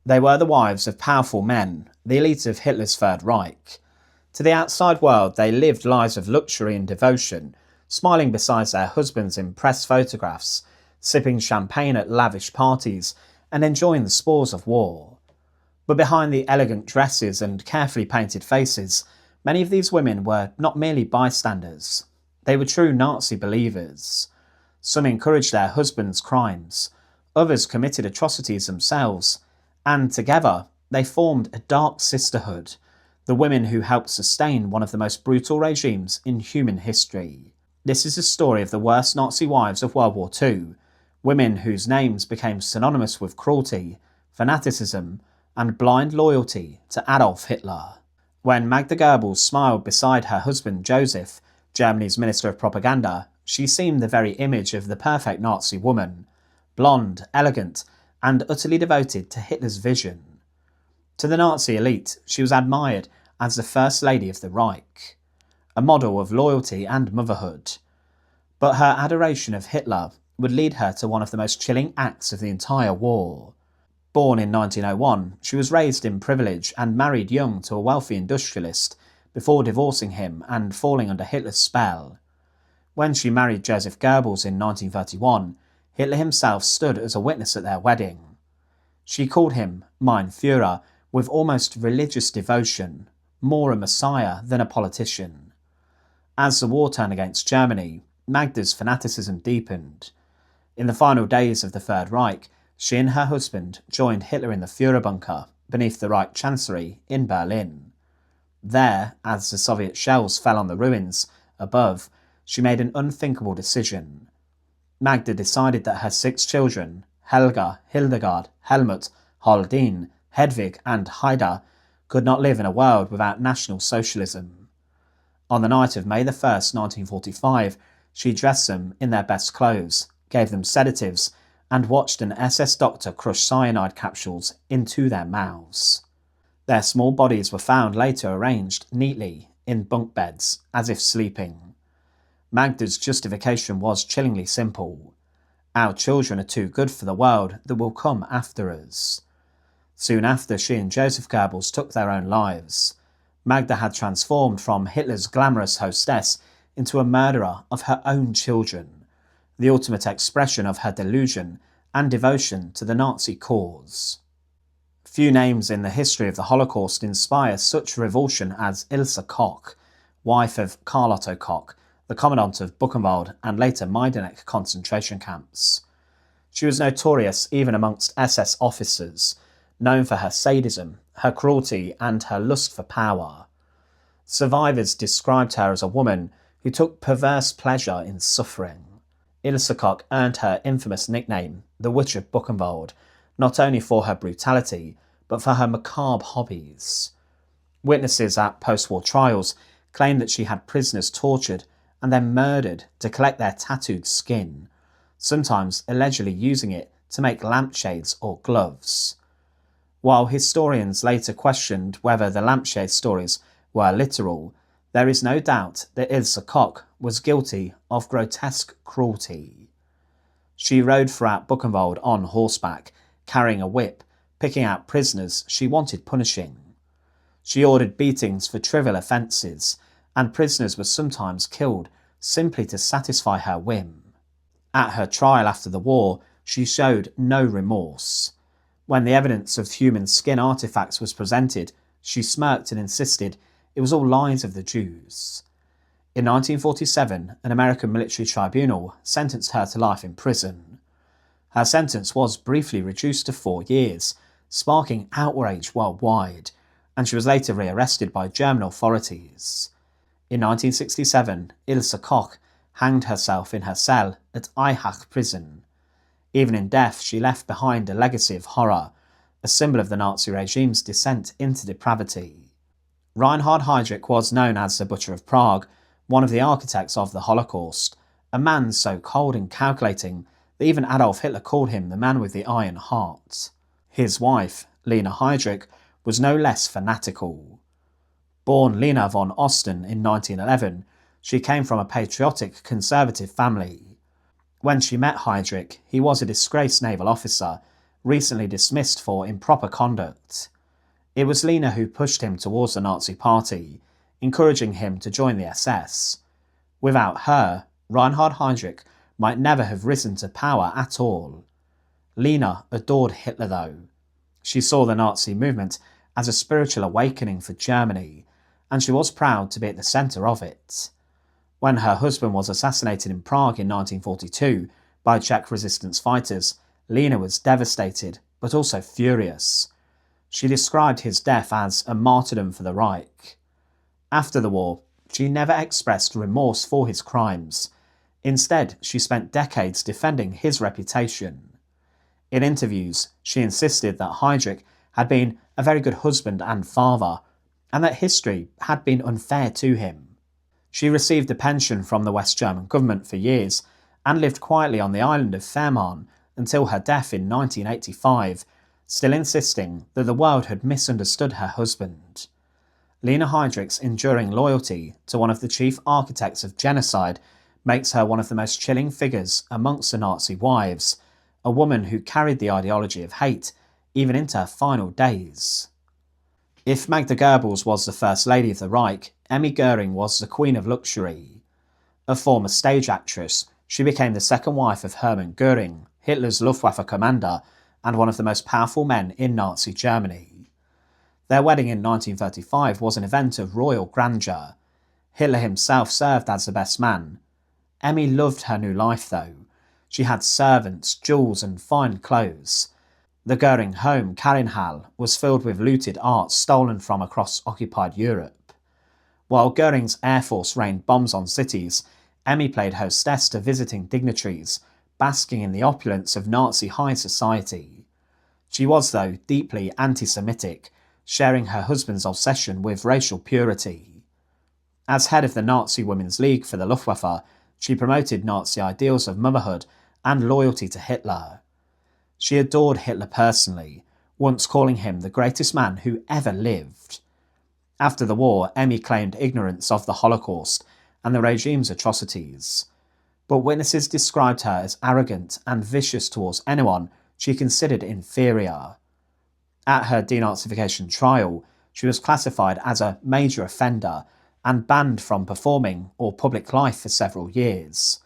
They were the wives of powerful men, the elite of Hitler's Third Reich. To the outside world, they lived lives of luxury and devotion, smiling beside their husbands in press photographs, sipping champagne at lavish parties, and enjoying the spoils of war. But behind the elegant dresses and carefully painted faces, many of these women were not merely bystanders. They were true Nazi believers. Some encouraged their husbands' crimes, others committed atrocities themselves, and together they formed a dark sisterhood, the women who helped sustain one of the most brutal regimes in human history. This is the story of the worst Nazi wives of World War II, women whose names became synonymous with cruelty, fanaticism, and blind loyalty to Adolf Hitler. When Magda Goebbels smiled beside her husband Joseph, Germany's Minister of Propaganda, she seemed the very image of the perfect Nazi woman, blonde, elegant, and utterly devoted to Hitler's vision. To the Nazi elite, she was admired as the First Lady of the Reich, a model of loyalty and motherhood. But her adoration of Hitler would lead her to one of the most chilling acts of the entire war. Born in 1901, she was raised in privilege and married young to a wealthy industrialist before divorcing him and falling under Hitler's spell. When she married Joseph Goebbels in 1931, Hitler himself stood as a witness at their wedding. She called him Mein Führer with almost religious devotion, more a messiah than a politician. As the war turned against Germany, Magda's fanaticism deepened. In the final days of the Third Reich, she and her husband joined Hitler in the Führer bunker beneath the Reich Chancellery in Berlin. There, as the Soviet shells fell on the ruins above, she made an unthinkable decision. Magda decided that her 6 children, Helga, Hildegard, Helmut, Haldine, Hedwig and Haida, could not live in a world without National Socialism. On the night of May 1st, 1945, she dressed them in their best clothes, gave them sedatives, and watched an SS doctor crush cyanide capsules into their mouths. Their small bodies were found later arranged neatly in bunk beds, as if sleeping. Magda's justification was chillingly simple. Our children are too good for the world that will come after us. Soon after she and Joseph Goebbels took their own lives, Magda had transformed from Hitler's glamorous hostess into a murderer of her own children, the ultimate expression of her delusion and devotion to the Nazi cause. Few names in the history of the Holocaust inspire such revulsion as Ilse Koch, wife of Karl Otto Koch, the commandant of Buchenwald and later Majdanek concentration camps. She was notorious even amongst SS officers, known for her sadism, her cruelty, and her lust for power. Survivors described her as a woman who took perverse pleasure in suffering. Ilse Koch earned her infamous nickname, the Witch of Buchenwald, not only for her brutality, but for her macabre hobbies. Witnesses at post-war trials claimed that she had prisoners tortured and then murdered to collect their tattooed skin, sometimes allegedly using it to make lampshades or gloves. While historians later questioned whether the lampshade stories were literal, there is no doubt that Ilse Koch was guilty of grotesque cruelty. She rode throughout Buchenwald on horseback, carrying a whip, picking out prisoners she wanted punishing. She ordered beatings for trivial offences, and prisoners were sometimes killed simply to satisfy her whim. At her trial after the war, she showed no remorse. When the evidence of human skin artefacts was presented, she smirked and insisted it was all lies of the Jews. In 1947, an American military tribunal sentenced her to life in prison. Her sentence was briefly reduced to 4 years, sparking outrage worldwide, and she was later rearrested by German authorities. In 1967, Ilse Koch hanged herself in her cell at Eichach prison. Even in death, she left behind a legacy of horror, a symbol of the Nazi regime's descent into depravity. Reinhard Heydrich was known as the Butcher of Prague, one of the architects of the Holocaust, a man so cold and calculating that even Adolf Hitler called him the man with the iron heart. His wife, Lina Heydrich, was no less fanatical. Born Lina von Osten in 1911, she came from a patriotic conservative family. When she met Heydrich, he was a disgraced naval officer, recently dismissed for improper conduct. It was Lina who pushed him towards the Nazi Party, encouraging him to join the SS. Without her, Reinhard Heydrich might never have risen to power at all. Lina adored Hitler though. She saw the Nazi movement as a spiritual awakening for Germany, and she was proud to be at the centre of it. When her husband was assassinated in Prague in 1942 by Czech resistance fighters, Lina was devastated, but also furious. She described his death as a martyrdom for the Reich. After the war, she never expressed remorse for his crimes. Instead, she spent decades defending his reputation. In interviews, she insisted that Heydrich had been a very good husband and father, and that history had been unfair to him. She received a pension from the West German government for years and lived quietly on the island of Fehmarn until her death in 1985, still insisting that the world had misunderstood her husband. Lina Heydrich's enduring loyalty to one of the chief architects of genocide makes her one of the most chilling figures amongst the Nazi wives, a woman who carried the ideology of hate even into her final days. If Magda Goebbels was the First Lady of the Reich, Emmy Göring was the Queen of Luxury. A former stage actress, she became the second wife of Hermann Göring, Hitler's Luftwaffe commander and one of the most powerful men in Nazi Germany. Their wedding in 1935 was an event of royal grandeur. Hitler himself served as the best man. Emmy loved her new life though. She had servants, jewels and fine clothes. The Göring home, Karinhal, was filled with looted art stolen from across occupied Europe. While Göring's Air Force rained bombs on cities, Emmy played hostess to visiting dignitaries, basking in the opulence of Nazi high society. She was, though, deeply anti-Semitic, sharing her husband's obsession with racial purity. As head of the Nazi Women's League for the Luftwaffe, she promoted Nazi ideals of motherhood and loyalty to Hitler. She adored Hitler personally, once calling him the greatest man who ever lived. After the war, Emmy claimed ignorance of the Holocaust and the regime's atrocities, but witnesses described her as arrogant and vicious towards anyone she considered inferior. At her denazification trial, she was classified as a major offender and banned from performing or public life for several years.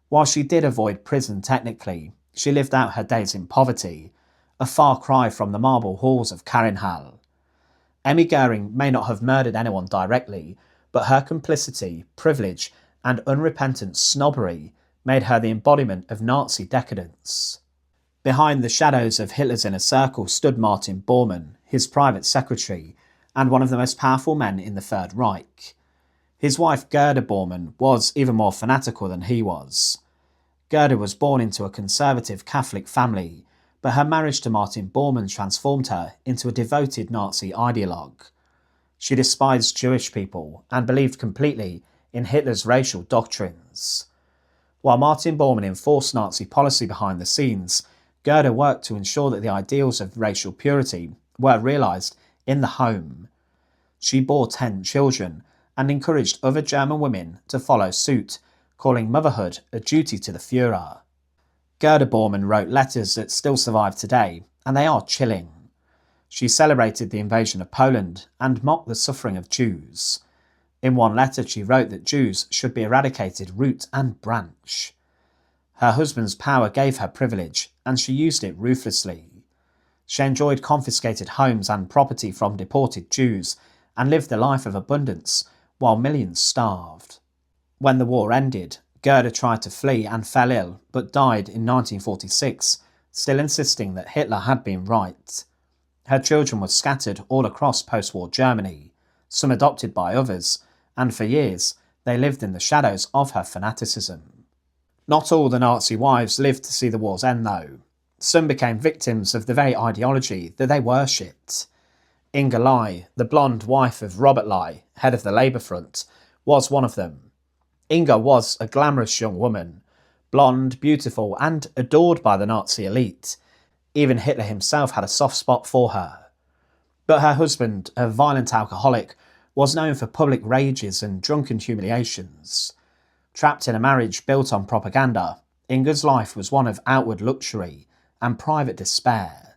While she did avoid prison technically, she lived out her days in poverty, a far cry from the marble halls of Karinhal. Emmy Göring may not have murdered anyone directly, but her complicity, privilege, and unrepentant snobbery made her the embodiment of Nazi decadence. Behind the shadows of Hitler's inner circle stood Martin Bormann, his private secretary, and one of the most powerful men in the Third Reich. His wife Gerda Bormann was even more fanatical than he was. Gerda was born into a conservative Catholic family, but her marriage to Martin Bormann transformed her into a devoted Nazi ideologue. She despised Jewish people and believed completely in Hitler's racial doctrines. While Martin Bormann enforced Nazi policy behind the scenes, Gerda worked to ensure that the ideals of racial purity were realised in the home. She bore 10 children and encouraged other German women to follow suit, calling motherhood a duty to the Führer. Gerda Bormann wrote letters that still survive today, and they are chilling. She celebrated the invasion of Poland and mocked the suffering of Jews. In one letter she wrote that Jews should be eradicated root and branch. Her husband's power gave her privilege, and she used it ruthlessly. She enjoyed confiscated homes and property from deported Jews, and lived a life of abundance, while millions starved. When the war ended, Gerda tried to flee and fell ill, but died in 1946, still insisting that Hitler had been right. Her children were scattered all across post-war Germany, some adopted by others, and for years they lived in the shadows of her fanaticism. Not all the Nazi wives lived to see the war's end though. Some became victims of the very ideology that they worshipped. Inge Ley, the blonde wife of Robert Ley, head of the Labour Front, was one of them. Inge was a glamorous young woman, blonde, beautiful and adored by the Nazi elite. Even Hitler himself had a soft spot for her. But her husband, a violent alcoholic, was known for public rages and drunken humiliations. Trapped in a marriage built on propaganda, Inge's life was one of outward luxury and private despair.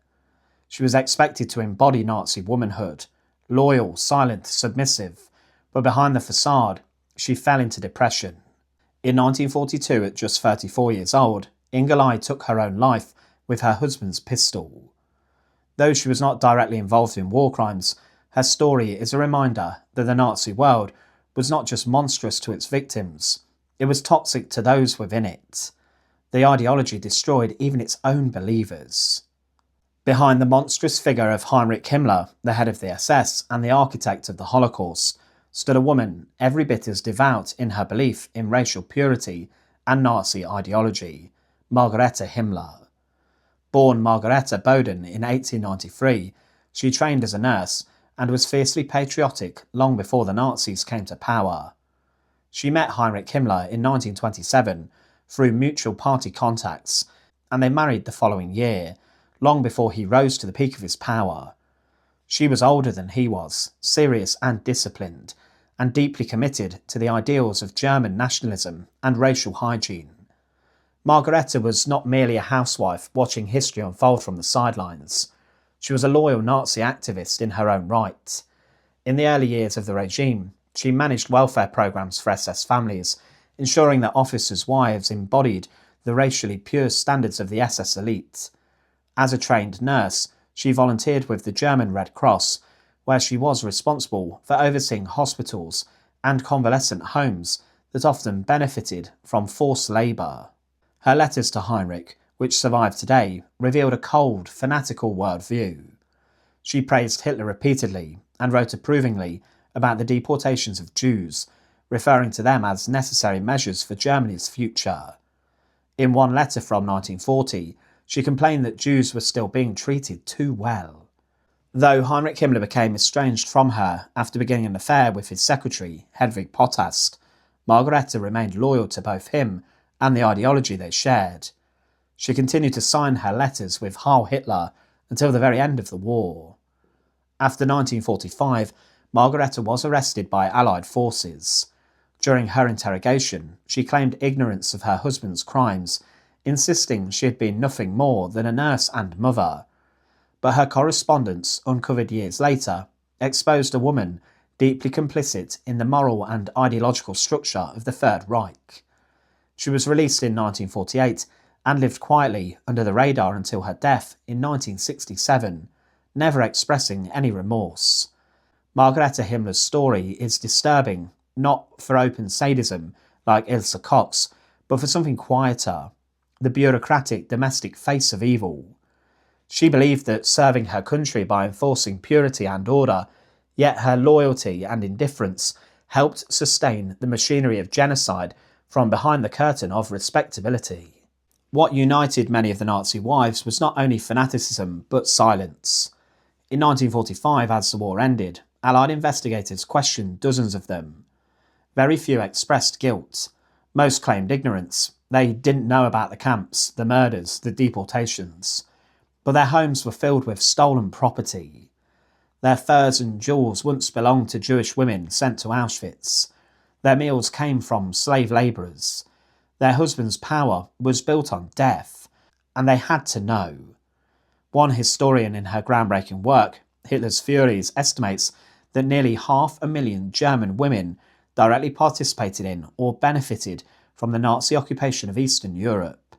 She was expected to embody Nazi womanhood, loyal, silent, submissive, but behind the facade, she fell into depression. In 1942, at just 34 years old, Inge Ley took her own life with her husband's pistol. Though she was not directly involved in war crimes, her story is a reminder that the Nazi world was not just monstrous to its victims, it was toxic to those within it. The ideology destroyed even its own believers. Behind the monstrous figure of Heinrich Himmler, the head of the SS and the architect of the Holocaust, stood a woman every bit as devout in her belief in racial purity and Nazi ideology, Margarete Himmler. Born Margarete Boden in 1893, she trained as a nurse and was fiercely patriotic long before the Nazis came to power. She met Heinrich Himmler in 1927 through mutual party contacts, and they married the following year, long before he rose to the peak of his power. She was older than he was, serious and disciplined, and deeply committed to the ideals of German nationalism and racial hygiene. Margarete was not merely a housewife watching history unfold from the sidelines. She was a loyal Nazi activist in her own right. In the early years of the regime, she managed welfare programs for SS families, ensuring that officers' wives embodied the racially pure standards of the SS elite. As a trained nurse, she volunteered with the German Red Cross, where she was responsible for overseeing hospitals and convalescent homes that often benefited from forced labour. Her letters to Heinrich, which survive today, revealed a cold, fanatical worldview. She praised Hitler repeatedly and wrote approvingly about the deportations of Jews, referring to them as necessary measures for Germany's future. In one letter from 1940, she complained that Jews were still being treated too well. Though Heinrich Himmler became estranged from her after beginning an affair with his secretary, Hedwig Potast, Margarete remained loyal to both him and the ideology they shared. She continued to sign her letters with Heil Hitler until the very end of the war. After 1945, Margarete was arrested by Allied forces. During her interrogation, she claimed ignorance of her husband's crimes, insisting she had been nothing more than a nurse and mother. But her correspondence, uncovered years later, exposed a woman deeply complicit in the moral and ideological structure of the Third Reich. She was released in 1948 and lived quietly under the radar until her death in 1967, never expressing any remorse. Margarete Himmler's story is disturbing, not for open sadism like Ilse Koch's, but for something quieter, the bureaucratic domestic face of evil. She believed that serving her country by enforcing purity and order, yet her loyalty and indifference helped sustain the machinery of genocide from behind the curtain of respectability. What united many of the Nazi wives was not only fanaticism, but silence. In 1945, as the war ended, Allied investigators questioned dozens of them. Very few expressed guilt. Most claimed ignorance. They didn't know about the camps, the murders, the deportations. But their homes were filled with stolen property. Their furs and jewels once belonged to Jewish women sent to Auschwitz. Their meals came from slave labourers. Their husbands' power was built on death, and they had to know. One historian in her groundbreaking work, Hitler's Furies, estimates that nearly 500,000 German women directly participated in or benefited from the Nazi occupation of Eastern Europe.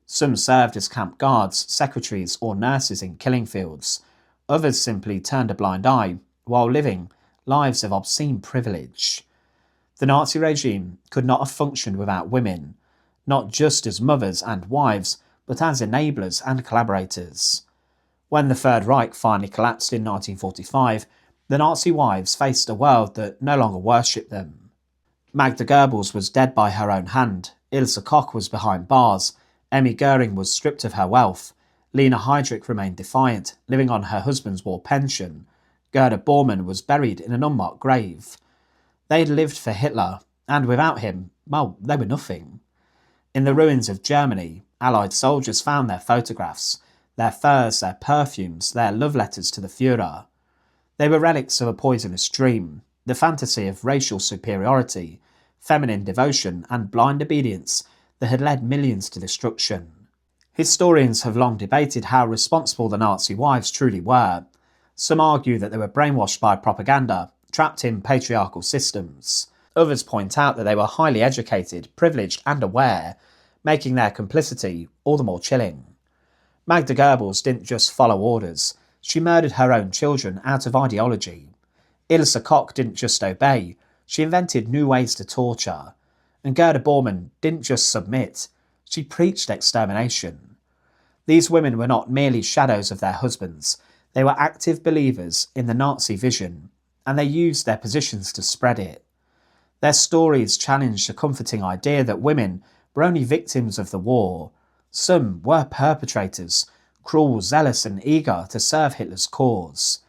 Some served as camp guards, secretaries or nurses in killing fields. Others simply turned a blind eye while living lives of obscene privilege. The Nazi regime could not have functioned without women, not just as mothers and wives, but as enablers and collaborators. When the Third Reich finally collapsed in 1945, the Nazi wives faced a world that no longer worshipped them. Magda Goebbels was dead by her own hand, Ilse Koch was behind bars, Emmy Göring was stripped of her wealth, Lina Heydrich remained defiant, living on her husband's war pension, Gerda Bormann was buried in an unmarked grave. They'd lived for Hitler, and without him, well, they were nothing. In the ruins of Germany, Allied soldiers found their photographs, their furs, their perfumes, their love letters to the Führer. They were relics of a poisonous dream, the fantasy of racial superiority, feminine devotion and blind obedience that had led millions to destruction. Historians have long debated how responsible the Nazi wives truly were. Some argue that they were brainwashed by propaganda, trapped in patriarchal systems. Others point out that they were highly educated, privileged and aware, making their complicity all the more chilling. Magda Goebbels didn't just follow orders, she murdered her own children out of ideology. Ilse Koch didn't just obey, she invented new ways to torture. And Gerda Bormann didn't just submit, she preached extermination. These women were not merely shadows of their husbands, they were active believers in the Nazi vision, and they used their positions to spread it. Their stories challenged the comforting idea that women were only victims of the war. Some were perpetrators, cruel, zealous and eager to serve Hitler's cause.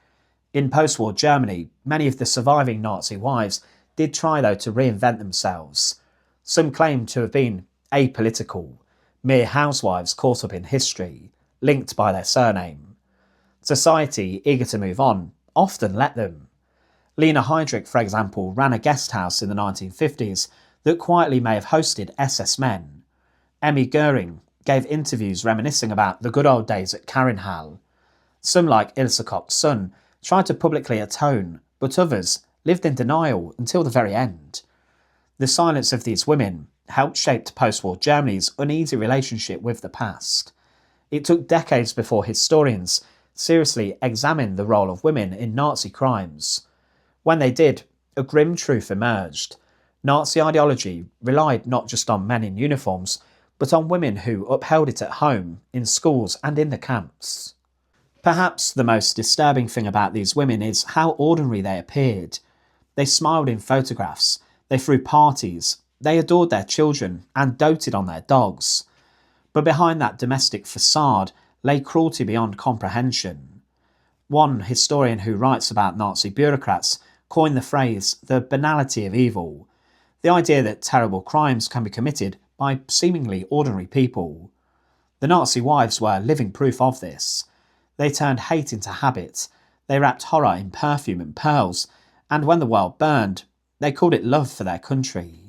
In post-war Germany, many of the surviving Nazi wives did try though to reinvent themselves. Some claimed to have been apolitical, mere housewives caught up in history, linked by their surname. Society, eager to move on, often let them. Lina Heydrich, for example, ran a guest house in the 1950s that quietly may have hosted SS men. Emmy Göring gave interviews reminiscing about the good old days at Karinhal. Some, like Ilse Koch's son, tried to publicly atone, but others lived in denial until the very end. The silence of these women helped shape post-war Germany's uneasy relationship with the past. It took decades before historians seriously examined the role of women in Nazi crimes. When they did, a grim truth emerged. Nazi ideology relied not just on men in uniforms, but on women who upheld it at home, in schools and in the camps. Perhaps the most disturbing thing about these women is how ordinary they appeared. They smiled in photographs, they threw parties, they adored their children and doted on their dogs. But behind that domestic facade lay cruelty beyond comprehension. One historian who writes about Nazi bureaucrats coined the phrase the banality of evil, the idea that terrible crimes can be committed by seemingly ordinary people. The Nazi wives were living proof of this. They turned hate into habit, they wrapped horror in perfume and pearls, and when the world burned, they called it love for their country.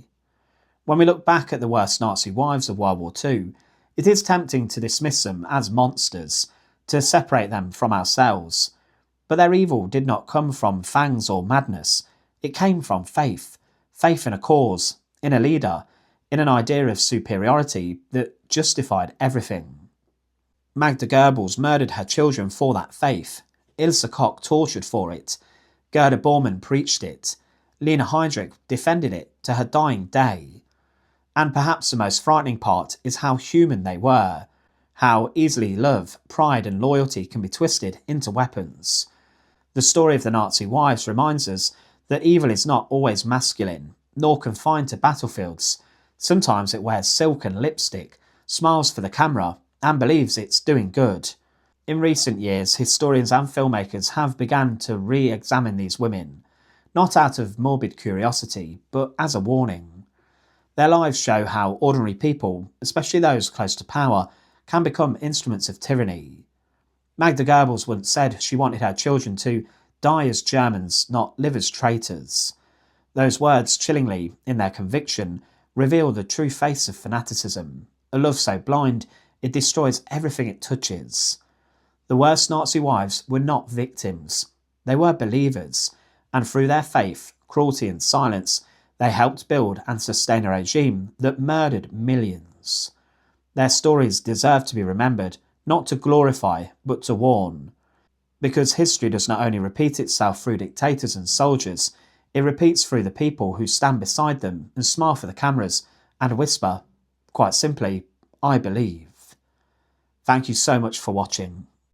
When we look back at the worst Nazi wives of World War II, it is tempting to dismiss them as monsters, to separate them from ourselves. But their evil did not come from fangs or madness, it came from faith. Faith in a cause, in a leader, in an idea of superiority that justified everything. Magda Goebbels murdered her children for that faith. Ilse Koch tortured for it. Gerda Bormann preached it. Lina Heydrich defended it to her dying day. And perhaps the most frightening part is how human they were, how easily love, pride and loyalty can be twisted into weapons. The story of the Nazi wives reminds us that evil is not always masculine, nor confined to battlefields. Sometimes it wears silk and lipstick, smiles for the camera, and believes it's doing good. In recent years, historians and filmmakers have begun to re-examine these women, not out of morbid curiosity, but as a warning. Their lives show how ordinary people, especially those close to power, can become instruments of tyranny. Magda Goebbels once said she wanted her children to die as Germans, not live as traitors. Those words, chillingly in their conviction, reveal the true face of fanaticism, a love so blind it destroys everything it touches. The worst Nazi wives were not victims, they were believers, and through their faith, cruelty and silence, they helped build and sustain a regime that murdered millions. Their stories deserve to be remembered, not to glorify, but to warn. Because history does not only repeat itself through dictators and soldiers, it repeats through the people who stand beside them and smile for the cameras and whisper, quite simply, I believe. Thank you so much for watching.